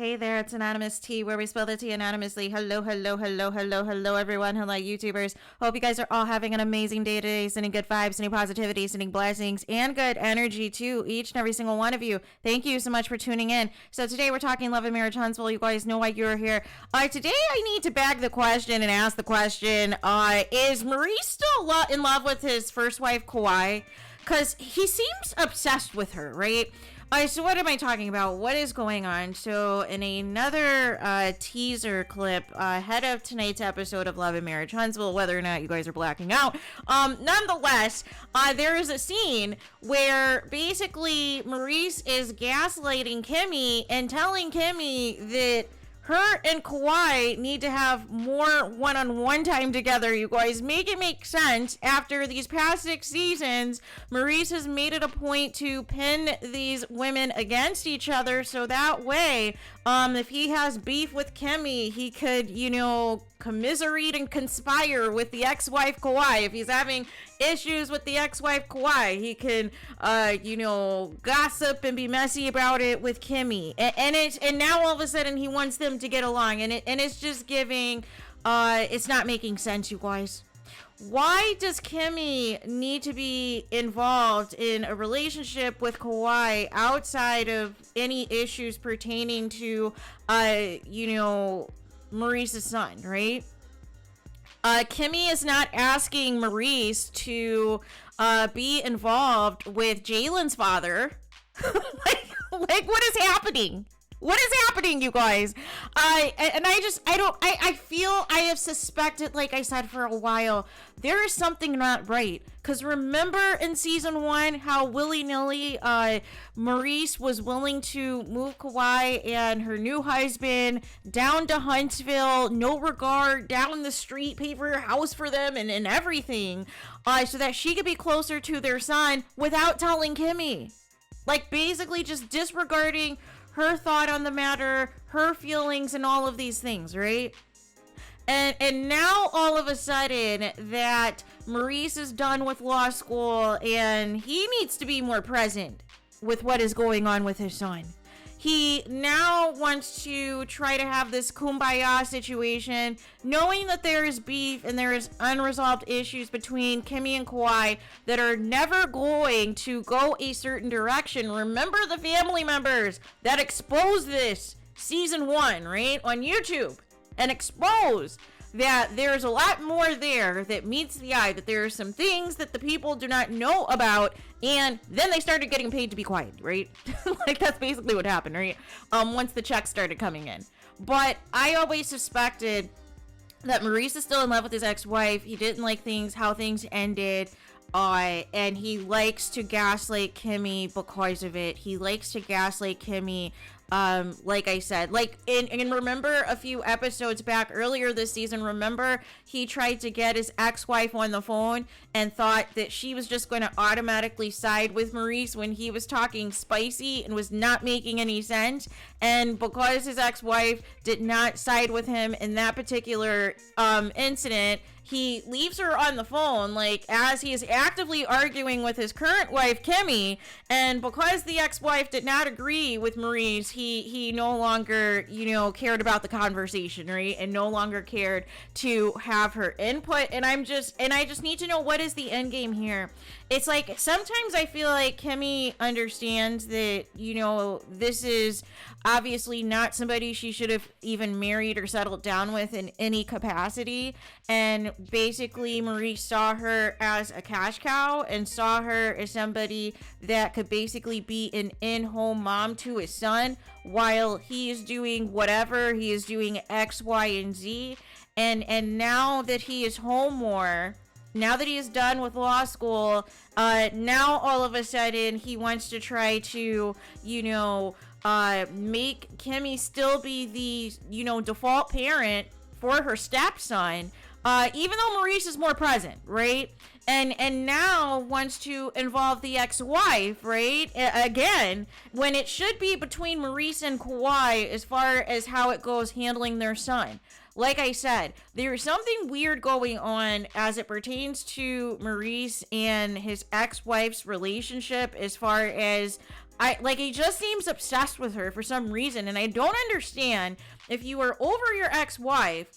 Hey there, it's Anonymous T, where we spill the tea anonymously. Hello, hello, hello, hello, hello, everyone. Hello, YouTubers. Hope you guys are all having an amazing day today, sending good vibes, sending positivity, sending blessings, and good energy to each and every single one of you. Thank you so much for tuning in. So today we're talking love and marriage, Huntsville. You guys know why you're here. Today I need to bag the question and ask the question, is Maurice still in love with his first wife, Kauai? Because he seems obsessed with her, right? So what am I talking about? What is going on? So in another teaser clip ahead of tonight's episode of Love and Marriage Huntsville, whether or not you guys are blacking out, nonetheless, there is a scene where basically Maurice is gaslighting KIMMIE and telling KIMMIE that her and Kauai need to have more one-on-one time together, you guys. Make it make sense. After these past 6 seasons, Maurice has made it a point to pin these women against each other, so that way, if he has beef with KIMMIE, he could, commiserate and conspire with the ex-wife Kauai. If he's having issues with the ex-wife Kauai, he can, gossip and be messy about it with KIMMIE. And now all of a sudden he wants them to get along, and it's just giving, it's not making sense, you guys. Why does KIMMIE need to be involved in a relationship with Kauai outside of any issues pertaining to, Maurice's son, right? KIMMIE is not asking Maurice to be involved with Jalen's father. like what is happening? What is happening, you guys? I feel I have suspected, like I said, for a while, there is something not right. Because remember in season 1 how willy-nilly Maurice was willing to move Kauai and her new husband down to Huntsville, no regard, down the street, pay for her house for them and everything, so that she could be closer to their son without telling KIMMIE. Like basically just disregarding her thought on the matter, her feelings, and all of these things, right? And now all of a sudden that Maurice is done with law school and he needs to be more present with what is going on with his son. He now wants to try to have this kumbaya situation, knowing that there is beef and there is unresolved issues between KIMMIE and Kauai that are never going to go a certain direction. Remember the family members that exposed this season 1, right, on YouTube, and exposed that there's a lot more there that meets the eye, that there are some things that the people do not know about, and then they started getting paid to be quiet, right? Like that's basically what happened, right? Once the checks started coming in. But I always suspected that Maurice is still in love with his ex-wife. He didn't like how things ended. And he likes to gaslight KIMMIE because of it. He likes to gaslight KIMMIE, like I said, and remember a few episodes back earlier this season, remember he tried to get his ex-wife on the phone and thought that she was just going to automatically side with Maurice when he was talking spicy and was not making any sense. And because his ex-wife did not side with him in that particular incident, he leaves her on the phone, like, as he is actively arguing with his current wife, KIMMIE, and because the ex-wife did not agree with Maurice, he no longer, cared about the conversation, right, and no longer cared to have her input, and I just need to know, what is the end game here? It's like, sometimes I feel like KIMMIE understands that, this is obviously not somebody she should have even married or settled down with in any capacity, and basically Maurice saw her as a cash cow and saw her as somebody that could basically be an in-home mom to his son while he is doing whatever he is doing, X, Y, and Z, and now that he is home more, now that he is done with law school, now all of a sudden he wants to try to, make KIMMIE still be the, default parent for her stepson, even though Maurice is more present, right? And now wants to involve the ex-wife, right? Again, when it should be between Maurice and Kauai as far as how it goes handling their son. Like I said, there's something weird going on as it pertains to Maurice and his ex-wife's relationship as far as He just seems obsessed with her for some reason, and I don't understand. If you are over your ex-wife,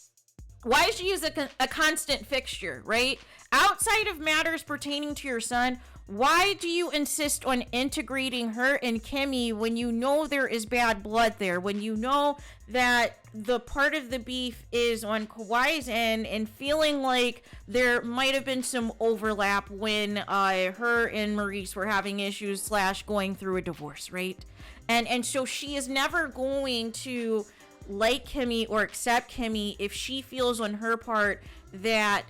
why she is a constant fixture, right? Outside of matters pertaining to your son, why do you insist on integrating her and Kimmie when you know there is bad blood there? When you know that the part of the beef is on Kawhi's end, and feeling like there might have been some overlap when her and Maurice were having issues / going through a divorce, right? And so she is never going to like Kimmie or accept Kimmie if she feels on her part that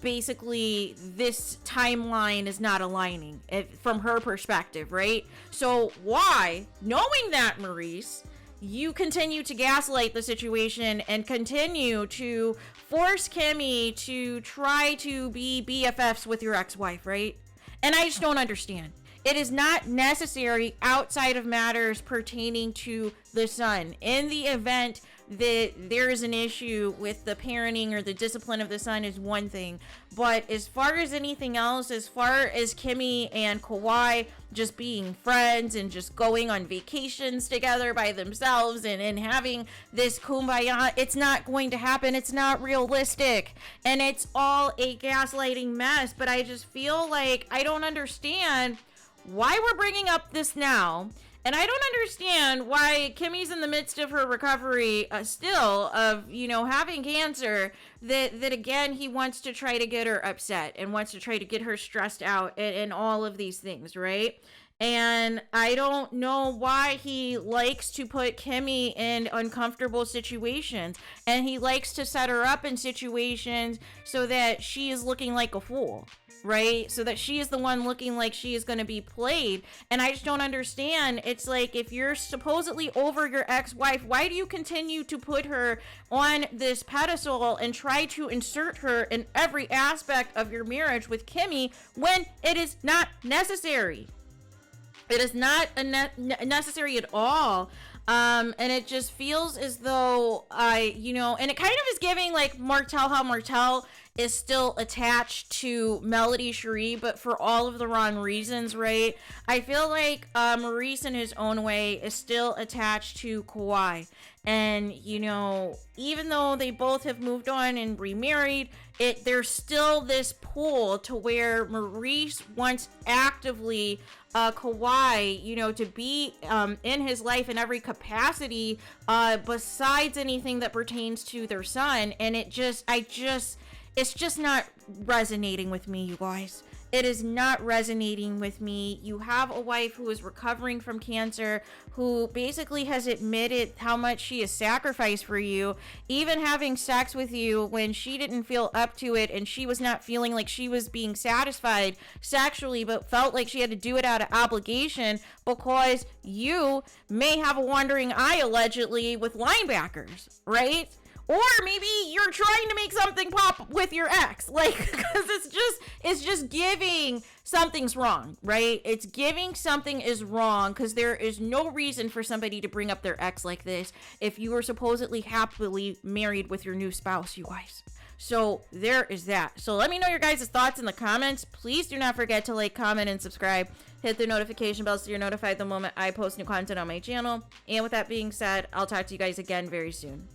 basically this timeline is not aligning from her perspective, right? So why, knowing that, Maurice, you continue to gaslight the situation and continue to force Kimmie to try to be BFFs with your ex-wife, right? And I just don't understand. It is not necessary outside of matters pertaining to the son. In the event that there is an issue with the parenting or the discipline of the son is one thing, but as far as anything else, as far as Kimmie and Kawhi just being friends and just going on vacations together by themselves and having this kumbaya, it's not going to happen. It's not realistic, and it's all a gaslighting mess. But I just feel like I don't understand why we're bringing up this now. And I don't understand why Kimmie's in the midst of her recovery still of, having cancer, that again, he wants to try to get her upset and wants to try to get her stressed out and all of these things, right? And I don't know why he likes to put Kimmie in uncomfortable situations, and he likes to set her up in situations so that she is looking like a fool, right? So that she is the one looking like she is going to be played. And I just don't understand. It's like, if you're supposedly over your ex-wife, why do you continue to put her on this pedestal and try to insert her in every aspect of your marriage with Kimmie when it is not necessary? It is not necessary at all. And it just feels as though and it kind of is giving like how Martell is still attached to Melody Cherie, but for all of the wrong reasons, right? I feel like Maurice in his own way is still attached to Kawhi. And, even though they both have moved on and remarried, there's still this pull to where Maurice wants actively Kawhi, to be in his life in every capacity besides anything that pertains to their son. And it's just not resonating with me, you guys. It is not resonating with me. You have a wife who is recovering from cancer, who basically has admitted how much she has sacrificed for you, even having sex with you when she didn't feel up to it and she was not feeling like she was being satisfied sexually, but felt like she had to do it out of obligation because you may have a wandering eye allegedly with linebackers, right? Or maybe you're trying to make something pop with your ex, because it's just giving something's wrong, right? It's giving something is wrong, because there is no reason for somebody to bring up their ex like this if you were supposedly happily married with your new spouse, you guys. So there is that. So let me know your guys' thoughts in the comments. Please do not forget to like, comment, and subscribe. Hit the notification bell so you're notified the moment I post new content on my channel. And with that being said, I'll talk to you guys again very soon.